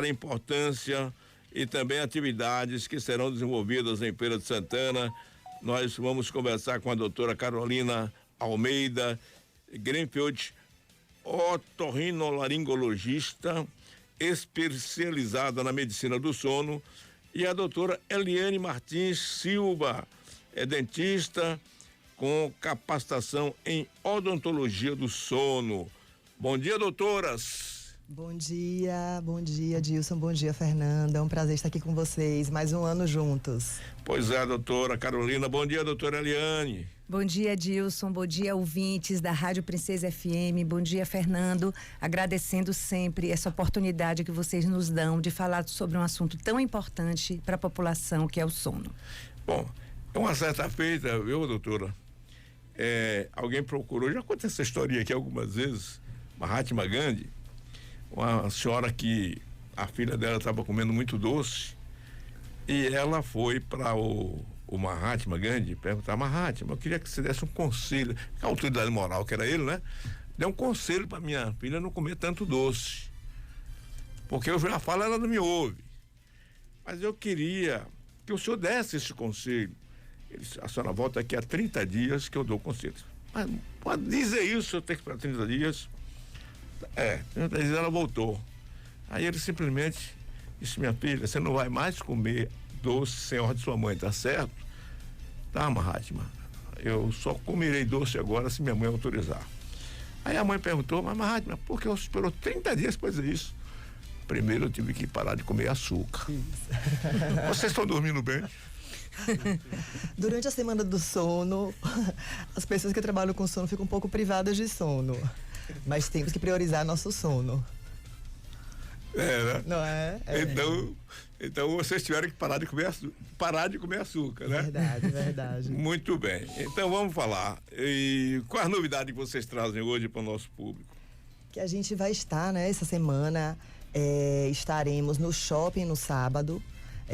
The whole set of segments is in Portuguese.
a importância e também atividades que serão desenvolvidas em Feira de Santana. Nós vamos conversar com a doutora Carolina Almeida Greenfield, otorrinolaringologista especializada na medicina do sono, e a doutora Eliane Martins Silva, é dentista com capacitação em odontologia do sono. Bom dia, doutoras. Bom dia, Dilson, bom dia, Fernanda, é um prazer estar aqui com vocês, mais um ano juntos. Pois é, doutora Carolina, bom dia, doutora Eliane. Bom dia, Dilson, bom dia, ouvintes da Rádio Princesa FM, bom dia, Fernando, agradecendo sempre essa oportunidade que vocês nos dão de falar sobre um assunto tão importante para a população, que é o sono. Bom, uma certa feita, viu, doutora, alguém procurou, já contei essa história aqui algumas vezes, Mahatma Gandhi, uma senhora que a filha dela estava comendo muito doce e ela foi para o Mahatma Gandhi perguntar: Mahatma, eu queria que você desse um conselho, a autoridade moral que era ele, né? Dê um conselho para minha filha não comer tanto doce, porque eu já falo, ela não me ouve, mas eu queria que o senhor desse esse conselho. A senhora volta aqui há 30 dias que eu dou conselho. Mas pode dizer isso, eu tenho que esperar 30 dias. 30 dias ela voltou. Aí ele simplesmente disse: minha filha, você não vai mais comer doce sem ordem de sua mãe, tá certo? Tá, Mahatma, eu só comerei doce agora se minha mãe autorizar. Aí a mãe perguntou: mas Mahatma, por que você esperou 30 dias para fazer isso? Primeiro eu tive que parar de comer açúcar. Vocês estão dormindo bem? Durante a semana do sono, as pessoas que trabalham com sono ficam um pouco privadas de sono, mas temos que priorizar nosso sono. Né? Não é? Então vocês tiveram que parar de comer açúcar, né? Verdade. Muito bem. Então vamos falar. E qual a novidade que vocês trazem hoje para o nosso público? Que a gente vai estar, né, essa semana, estaremos no shopping no sábado,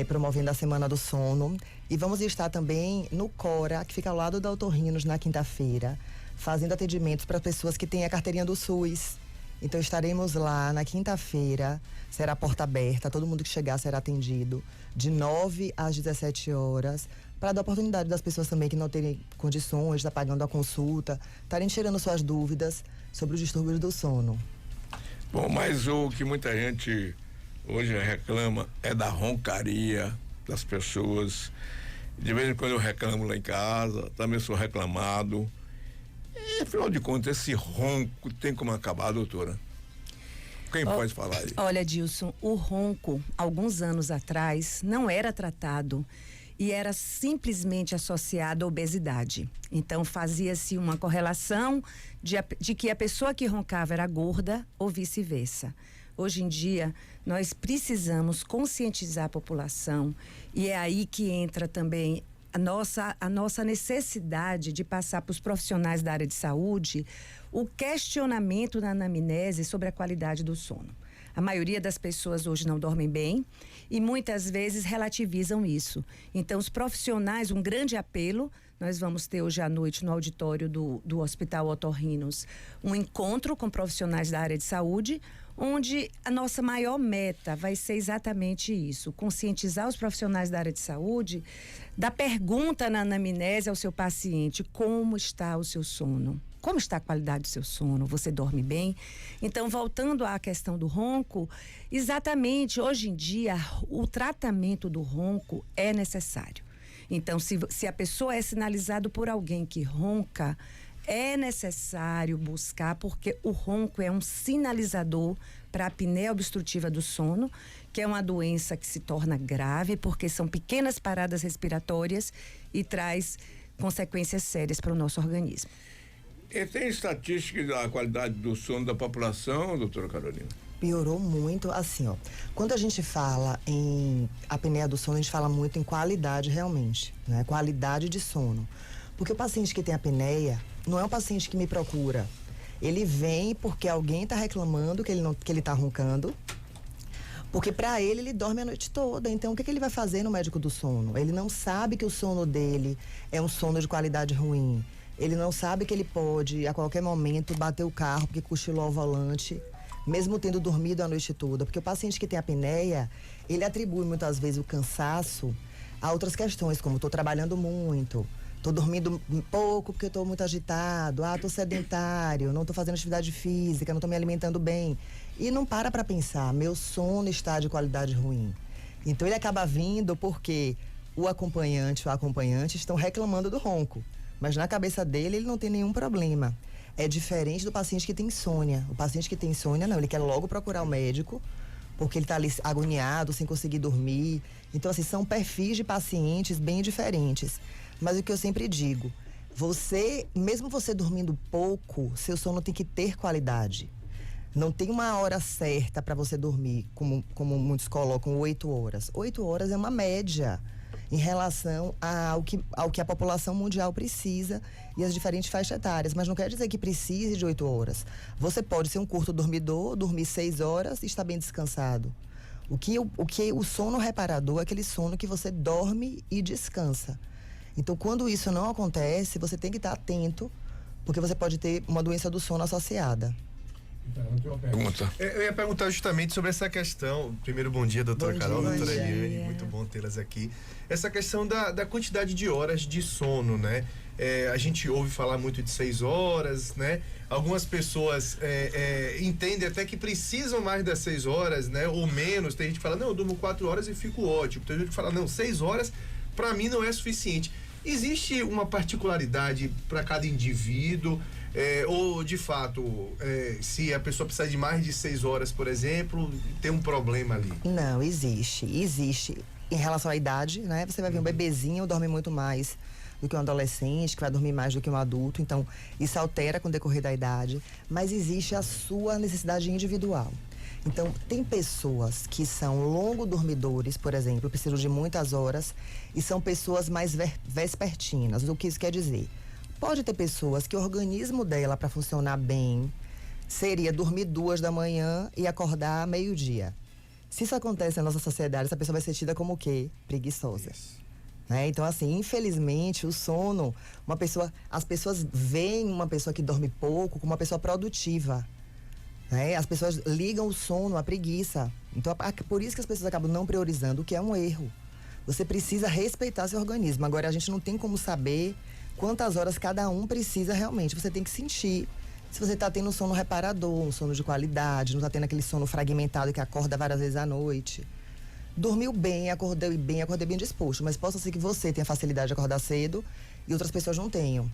promovendo a Semana do Sono, e vamos estar também no Cora, que fica ao lado da Otorrinos, na quinta-feira, fazendo atendimentos para pessoas que têm a carteirinha do SUS. Então estaremos lá na quinta-feira, será porta aberta, todo mundo que chegar será atendido, de 9 às 17 horas, para dar oportunidade das pessoas também que não terem condições de estar pagando a consulta, estarem tirando suas dúvidas sobre os distúrbios do sono. Bom, mas o que muita gente hoje reclama é da roncaria das pessoas. De vez em quando eu reclamo lá em casa, também sou reclamado. E afinal de contas, esse ronco tem como acabar, doutora? Quem pode falar aí? Olha, Dilson, o ronco, alguns anos atrás, não era tratado e era simplesmente associado à obesidade. Então fazia-se uma correlação de que a pessoa que roncava era gorda ou vice-versa. Hoje em dia, nós precisamos conscientizar a população, e é aí que entra também a nossa necessidade de passar para os profissionais da área de saúde o questionamento na anamnese sobre a qualidade do sono. A maioria das pessoas hoje não dormem bem e muitas vezes relativizam isso. Então, os profissionais, um grande apelo, nós vamos ter hoje à noite no auditório do Hospital Otorrinos um encontro com profissionais da área de saúde, onde a nossa maior meta vai ser exatamente isso: conscientizar os profissionais da área de saúde da pergunta na anamnese ao seu paciente: como está o seu sono? Como está a qualidade do seu sono? Você dorme bem? Então, voltando à questão do ronco, exatamente, hoje em dia, o tratamento do ronco é necessário. Então, se a pessoa é sinalizada por alguém que ronca, é necessário buscar, porque o ronco é um sinalizador para a apneia obstrutiva do sono, que é uma doença que se torna grave, porque são pequenas paradas respiratórias e traz consequências sérias para o nosso organismo. E tem estatística da qualidade do sono da população, doutora Carolina? Piorou muito, assim, ó. Quando a gente fala em apneia do sono, a gente fala muito em qualidade realmente, né? Qualidade de sono. Porque o paciente que tem apneia não é um paciente que me procura. Ele vem porque alguém está reclamando que ele está roncando, porque para ele dorme a noite toda. Então, o que ele vai fazer no médico do sono? Ele não sabe que o sono dele é um sono de qualidade ruim. Ele não sabe que ele pode, a qualquer momento, bater o carro porque cochilou ao volante. mesmo tendo dormido a noite toda. Porque o paciente que tem apneia, ele atribui muitas vezes o cansaço a outras questões, como estou trabalhando muito, estou dormindo pouco porque estou muito agitado, estou sedentário, não estou fazendo atividade física, não estou me alimentando bem. E não para pensar, meu sono está de qualidade ruim. Então ele acaba vindo porque o acompanhante ou a acompanhante estão reclamando do ronco. Mas na cabeça dele, ele não tem nenhum problema. É diferente do paciente que tem insônia. O paciente que tem insônia, não, ele quer logo procurar o médico, porque ele está ali agoniado, sem conseguir dormir. Então, assim, são perfis de pacientes bem diferentes. Mas o que eu sempre digo, mesmo você dormindo pouco, seu sono tem que ter qualidade. Não tem uma hora certa para você dormir, como muitos colocam, 8 horas. 8 horas é uma média em relação ao que a população mundial precisa e as diferentes faixas etárias. Mas não quer dizer que precise de 8 horas. Você pode ser um curto dormidor, dormir 6 horas e estar bem descansado. O sono reparador é aquele sono que você dorme e descansa. Então, quando isso não acontece, você tem que estar atento, porque você pode ter uma doença do sono associada. Pergunta. Eu ia perguntar justamente sobre essa questão. Primeiro, bom dia, doutora Carol, doutora Iriane, muito bom tê-las aqui. Essa questão da quantidade de horas de sono, né? A gente ouve falar muito de 6 horas, né? Algumas pessoas entendem até que precisam mais das 6 horas, né? Ou menos. Tem gente que fala, não, eu durmo 4 horas e fico ótimo. Tem gente que fala, não, 6 horas para mim não é suficiente. Existe uma particularidade para cada indivíduo? Ou de fato, se a pessoa precisar de mais de 6 horas, por exemplo, tem um problema ali? Não, existe. Em relação à idade, né? Você vai ver um bebezinho dorme muito mais do que um adolescente, que vai dormir mais do que um adulto. Então, isso altera com o decorrer da idade. Mas existe a sua necessidade individual. Então, tem pessoas que são longo dormidores, por exemplo, precisam de muitas horas, e são pessoas mais vespertinas. O que isso quer dizer? Pode ter pessoas que o organismo dela, para funcionar bem, seria dormir 2 da manhã e acordar meio-dia. Se isso acontece na nossa sociedade, essa pessoa vai ser tida como o quê? Preguiçosa. Né? Então, assim, infelizmente, o sono, as pessoas veem uma pessoa que dorme pouco como uma pessoa produtiva. Né? As pessoas ligam o sono à preguiça. Então, por isso que as pessoas acabam não priorizando, o que é um erro. Você precisa respeitar seu organismo. Agora, a gente não tem como saber quantas horas cada um precisa realmente. Você tem que sentir se você está tendo um sono reparador, um sono de qualidade, não está tendo aquele sono fragmentado que acorda várias vezes à noite. Dormiu bem, acordei bem disposto, mas possa ser que você tenha facilidade de acordar cedo e outras pessoas não tenham.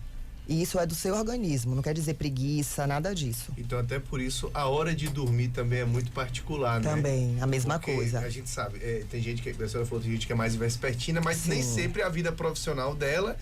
E isso é do seu organismo, não quer dizer preguiça, nada disso. Então, até por isso, a hora de dormir também é muito particular, né? Também, a mesma Porque coisa. a gente sabe, tem gente que, a senhora falou, tem gente que é mais vespertina, mas nem sempre a vida profissional dela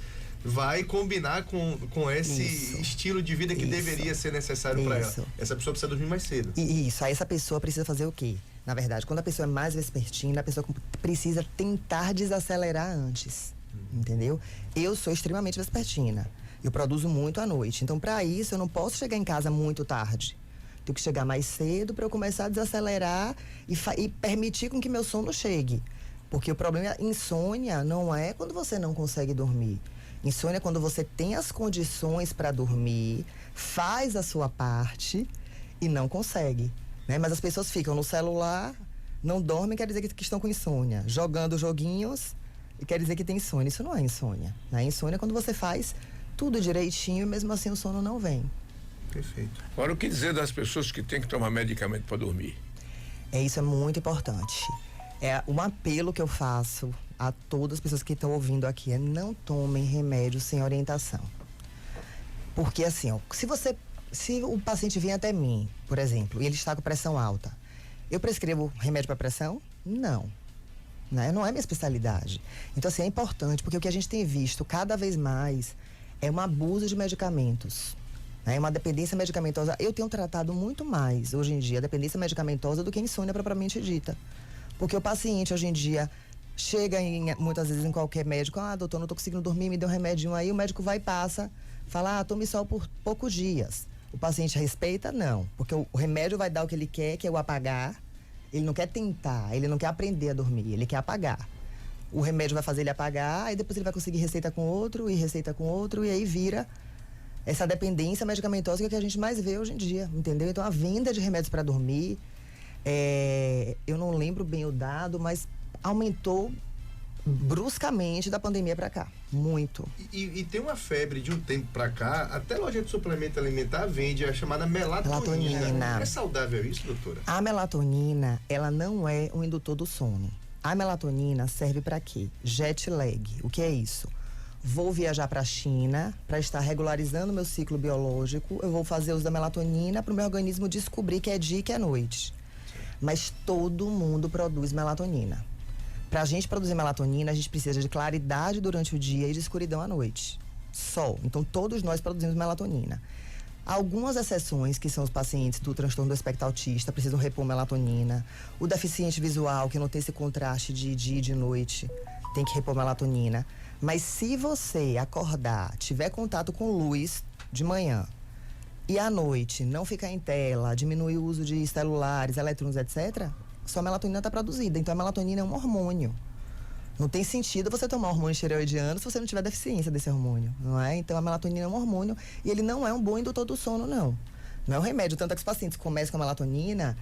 vai combinar com esse estilo de vida que deveria ser necessário para ela. Essa pessoa precisa dormir mais cedo. Isso, aí essa pessoa precisa fazer o quê? Na verdade, quando a pessoa é mais vespertina, a pessoa precisa tentar desacelerar antes, entendeu? Eu sou extremamente vespertina. Eu produzo muito à noite. Então, para isso, eu não posso chegar em casa muito tarde. Tenho que chegar mais cedo para eu começar a desacelerar e permitir com que meu sono chegue. Porque o problema é insônia não é quando você não consegue dormir. Insônia é quando você tem as condições para dormir, faz a sua parte e não consegue. Né? Mas as pessoas ficam no celular, não dormem, quer dizer que estão com insônia. Jogando joguinhos e quer dizer que tem insônia. Isso não é insônia. Né? Insônia é quando você faz tudo direitinho e mesmo assim o sono não vem. Perfeito. Agora, o que dizer das pessoas que têm que tomar medicamento para dormir? Isso é muito importante. Um apelo que eu faço a todas as pessoas que estão ouvindo aqui é não tomem remédio sem orientação. Porque assim, se o paciente vem até mim, por exemplo, e ele está com pressão alta, eu prescrevo remédio para pressão? Não. Né? Não é minha especialidade. Então, assim, é importante, porque o que a gente tem visto cada vez mais é um abuso de medicamentos. Né? Uma dependência medicamentosa. Eu tenho tratado muito mais, hoje em dia, a dependência medicamentosa do que a insônia propriamente dita. Porque o paciente, hoje em dia, chega muitas vezes em qualquer médico, doutor, não estou conseguindo dormir, me dê um remedinho aí, o médico vai e passa, fala, tome só por poucos dias. O paciente respeita? Não, porque o remédio vai dar o que ele quer, que é o apagar. Ele não quer tentar, ele não quer aprender a dormir, ele quer apagar. O remédio vai fazer ele apagar, aí depois ele vai conseguir receita com outro, e aí vira essa dependência medicamentosa que é o que a gente mais vê hoje em dia, entendeu? Então, a venda de remédios para dormir, eu não lembro bem o dado, mas aumentou bruscamente da pandemia para cá, muito. E tem uma febre de um tempo para cá, até loja de suplemento alimentar vende a chamada melatonina. É saudável isso, doutora? A melatonina, ela não é um indutor do sono. A melatonina serve para quê? Jet lag. O que é isso? Vou viajar para a China para estar regularizando meu ciclo biológico. Eu vou fazer uso da melatonina para o meu organismo descobrir que é dia e que é noite. Mas todo mundo produz melatonina. Para a gente produzir melatonina, a gente precisa de claridade durante o dia e de escuridão à noite. Sol. Então, todos nós produzimos melatonina. Algumas exceções, que são os pacientes do transtorno do espectro autista, precisam repor melatonina. O deficiente visual, que não tem esse contraste de dia e de noite, tem que repor melatonina. Mas se você acordar, tiver contato com luz de manhã e à noite não ficar em tela, diminuir o uso de celulares, eletrônicos, etc., sua melatonina está produzida. Então, a melatonina é um hormônio. Não tem sentido você tomar hormônio esteroidiano se você não tiver deficiência desse hormônio, não é? Então, a melatonina é um hormônio e ele não é um bom indutor do sono, não. Não é um remédio. Tanto é que os pacientes começam com a melatonina,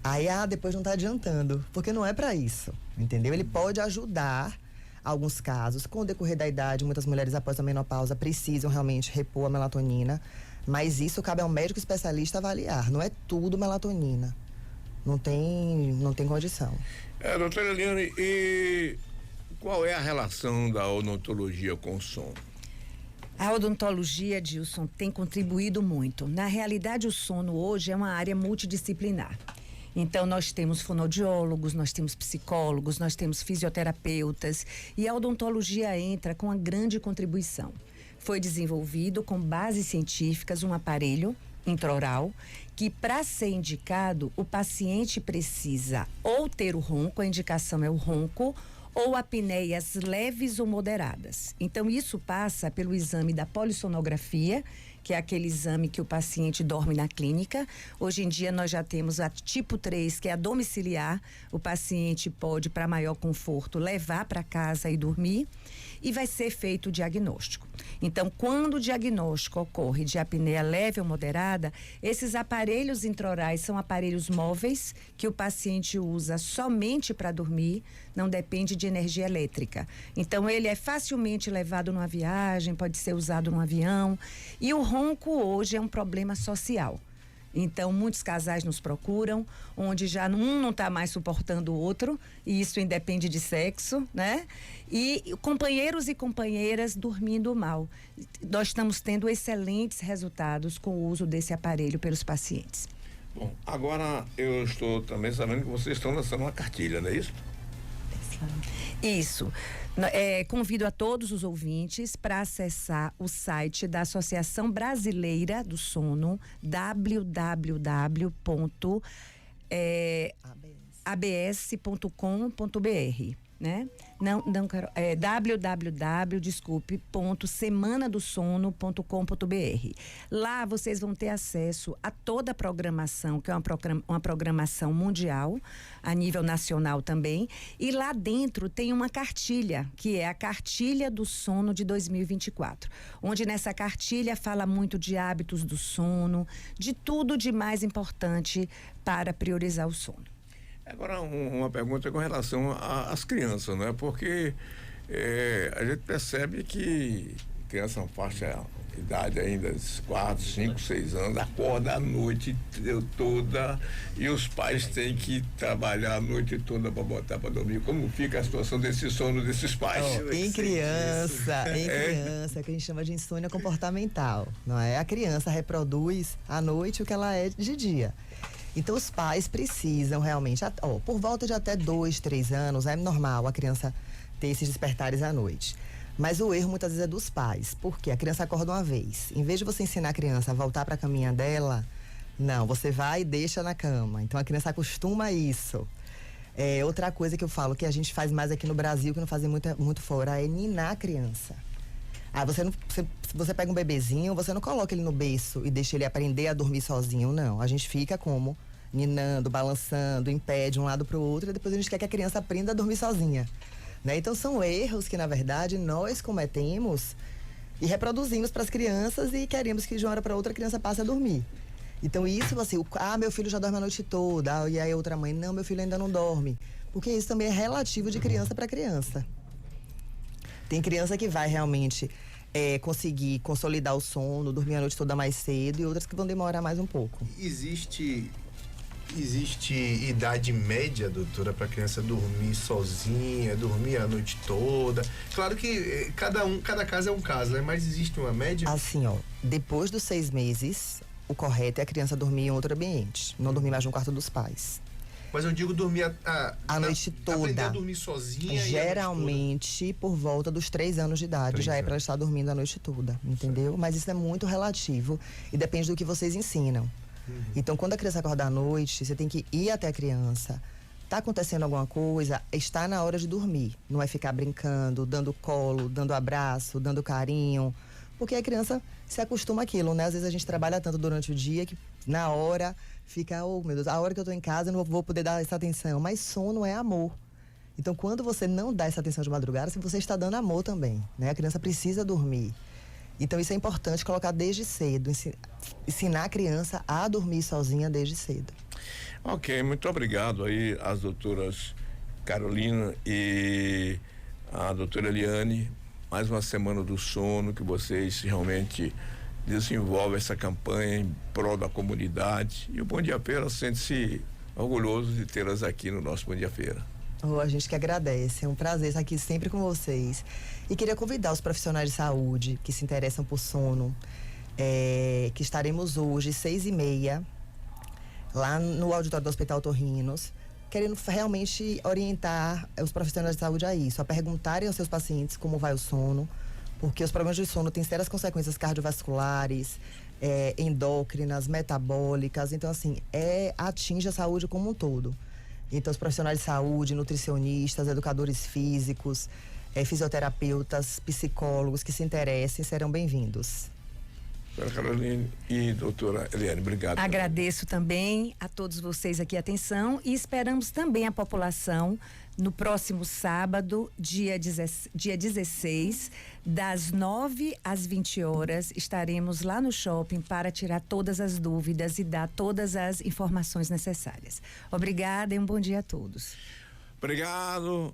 aí, depois não está adiantando, porque não é para isso, entendeu? Ele pode ajudar, alguns casos, com o decorrer da idade, muitas mulheres após a menopausa precisam realmente repor a melatonina, mas isso cabe ao médico especialista avaliar. Não é tudo melatonina. Não tem condição. Doutora Eliane, e qual é a relação da odontologia com o sono? A odontologia, Dilson, tem contribuído muito. Na realidade, o sono hoje é uma área multidisciplinar. Então, nós temos fonoaudiólogos, nós temos psicólogos, nós temos fisioterapeutas e a odontologia entra com uma grande contribuição. Foi desenvolvido com bases científicas um aparelho intraoral que, para ser indicado, o paciente precisa ou ter o ronco, a indicação é o ronco, ou apneias leves ou moderadas. Então, isso passa pelo exame da polissonografia, que é aquele exame que o paciente dorme na clínica. Hoje em dia, nós já temos a tipo 3, que é a domiciliar. O paciente pode, para maior conforto, levar para casa e dormir. E vai ser feito o diagnóstico. Então, quando o diagnóstico ocorre de apneia leve ou moderada, esses aparelhos intraorais são aparelhos móveis que o paciente usa somente para dormir, não depende de energia elétrica. Então, ele é facilmente levado numa viagem, pode ser usado num avião. E o ronco hoje é um problema social. Então, muitos casais nos procuram, onde já um não está mais suportando o outro, e isso independe de sexo, né? E companheiros e companheiras dormindo mal. Nós estamos tendo excelentes resultados com o uso desse aparelho pelos pacientes. Bom, agora eu estou também sabendo que vocês estão lançando uma cartilha, não é isso? Isso. Convido a todos os ouvintes para acessar o site da Associação Brasileira do Sono, www.abs.com.br, né? Não quero, www.semanadosono.com.br. Lá vocês vão ter acesso a toda a programação, que é uma programação mundial, a nível nacional também, e lá dentro tem uma cartilha, que é a Cartilha do Sono de 2024, onde nessa cartilha fala muito de hábitos do sono, de tudo de mais importante para priorizar o sono. Agora, uma pergunta com relação às crianças, né? Porque a gente percebe que criança não faixa idade ainda, 4, 5, 6 anos, acorda a noite toda e os pais têm que trabalhar a noite toda para botar para dormir. Como fica a situação desse sono desses pais? Em criança, que a gente chama de insônia comportamental, não é? A criança reproduz à noite o que ela é de dia. Então, os pais precisam realmente, por volta de até 2, 3 anos, é normal a criança ter esses despertares à noite. Mas o erro muitas vezes é dos pais, porque a criança acorda uma vez. Em vez de você ensinar a criança a voltar para a caminha dela, não, você vai e deixa na cama. Então, a criança acostuma a isso. Outra coisa que eu falo, que a gente faz mais aqui no Brasil, que não fazem muito fora, é ninar a criança. Você pega um bebezinho, você não coloca ele no berço e deixa ele aprender a dormir sozinho, não. A gente fica como? Ninando, balançando, em pé de um lado para o outro, e depois a gente quer que a criança aprenda a dormir sozinha, né? Então, são erros que, na verdade, nós cometemos E reproduzimos para as crianças e queremos que de uma hora para outra a criança passe a dormir. Então isso assim, meu filho já dorme a noite toda, e aí outra mãe, não, meu filho ainda não dorme. Porque isso também é relativo de criança para criança. Tem criança que vai realmente conseguir consolidar o sono, dormir a noite toda mais cedo, e outras que vão demorar mais um pouco. Existe idade média, doutora, para a criança dormir sozinha, dormir a noite toda? Claro que cada caso é um caso, né? Mas existe uma média? Assim, ó, depois dos 6 meses, o correto é a criança dormir em outro ambiente, não dormir mais no quarto dos pais. Mas eu digo dormir a noite toda. Aprender a dormir sozinha. Geralmente, por volta dos 3 anos de idade, já é para ela estar dormindo a noite toda, entendeu? Certo. Mas isso é muito relativo e depende do que vocês ensinam. Então, quando a criança acorda à noite, você tem que ir até a criança. Tá acontecendo alguma coisa, está na hora de dormir. Não é ficar brincando, dando colo, dando abraço, dando carinho. Porque a criança se acostuma àquilo, né? Às vezes a gente trabalha tanto durante o dia que na hora fica, oh meu Deus, a hora que eu tô em casa eu não vou poder dar essa atenção. Mas sono é amor. Então, quando você não dá essa atenção de madrugada, você está dando amor também, né? A criança precisa dormir. Então, isso é importante colocar desde cedo, ensinar a criança a dormir sozinha desde cedo. Ok, muito obrigado aí às doutoras Carolina e a doutora Eliane. Mais uma semana do sono, que vocês realmente desenvolvem essa campanha em prol da comunidade. E o Bom Dia Feira sente-se orgulhoso de tê-las aqui no nosso Bom Dia Feira. A gente que agradece, é um prazer estar aqui sempre com vocês. E queria convidar os profissionais de saúde que se interessam por sono, que estaremos hoje, 6h30, lá no auditório do Hospital Torrinos, querendo realmente orientar os profissionais de saúde a isso, a perguntarem aos seus pacientes como vai o sono, porque os problemas de sono têm sérias consequências cardiovasculares, endócrinas, metabólicas, então assim, atinge a saúde como um todo. Então, os profissionais de saúde, nutricionistas, educadores físicos, fisioterapeutas, psicólogos que se interessem serão bem-vindos. Doutora Carolina e doutora Eliane, obrigado. Agradeço também a todos vocês aqui a atenção e esperamos também a população no próximo sábado, dia 16, das 9 às 20 horas, estaremos lá no shopping para tirar todas as dúvidas e dar todas as informações necessárias. Obrigada e um bom dia a todos. Obrigado.